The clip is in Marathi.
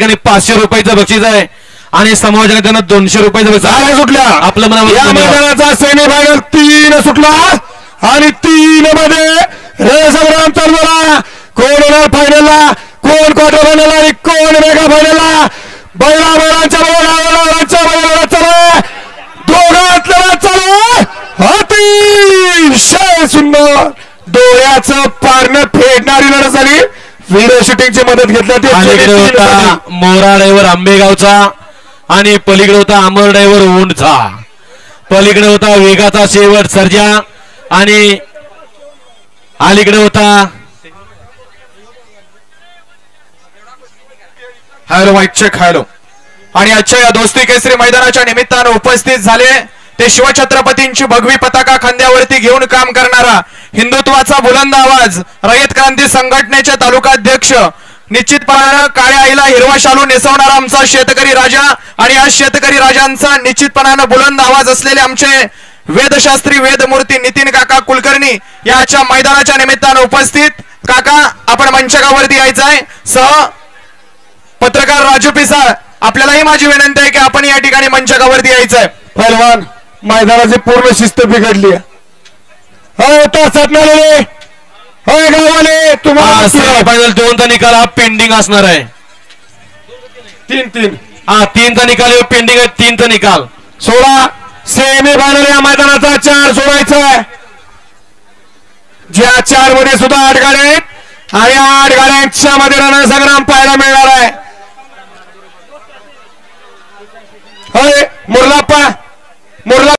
ठिकाणी 500 रुपयाचं बक्षीस आहे आणि समायोजकांना त्यांना 200 रुपयाचं बक्षीस सुटल्या आपलं या मैदानाचा सेमीफायनल 3 सुटला आणि 3 मध्ये रणसंग्राम चालू झाला. कोण होणार फायनलला, कोण क्वार्टर फायनलला आणि कोण मेगा फायनलला. बैलांच्या दोघातला चालू अतिशय सुंदर डोळ्याचं पारणं फेडणारी लढत झाली. व्हिडिओ शूटिंगची मदत घेतली होता मोरा ड्रायव्हर आंबेगावचा आणि पलीकडे होता अमर ड्रायव्हर ओंडचा. पलीकडे होता वेगाचा शेवट सर्जा आणि अलीकडे होता हॅलो माईक चेक हॅलो. आणि आजच्या या दोस्ती केसरी मैदानाच्या निमित्तानं उपस्थित झाले ते शिवछत्रपतींची भगवी पताका खांद्यावरती घेऊन काम करणारा हिंदुत्वाचा बुलंद आवाज रयत क्रांती संघटनेचे तालुकाध्यक्ष निश्चितपणानं काळ्या आईला हिरवा शालू नेसवणारा आमचा शेतकरी राजा आणि या शेतकरी राजांचा निश्चितपणानं बुलंद आवाज असलेले आमचे वेदशास्त्री वेदमूर्ती नितीन काका कुलकर्णी याच्या मैदानाच्या निमित्तानं उपस्थित. काका आपण मंचकावरती यायचंय. सह पत्रकार राजू पिसाळ आपल्यालाही माझी विनंती आहे की आपण या ठिकाणी मंचकावरती यायचंय. पहिलवान मैदानाची पूर्ण शिस्त बिघडली आहे. हो तासातले होय गावाले तुम्हाला सेमीफायनल 2चा निकाल हा पेंडिंग असणार आहे. 3-3 हा 3चा निकाल पेंडिंग आहे. 3चा निकाल 16 सेमीफायनल या मैदानाचा 4 सोडायचा आहे. ज्या 4 मध्ये सुद्धा 8 गाड्या आहेत आणि 8 गाड्यांच्या मध्ये रणसंग्राम पाहायला मिळणार आहे. होय मुरलाप्पा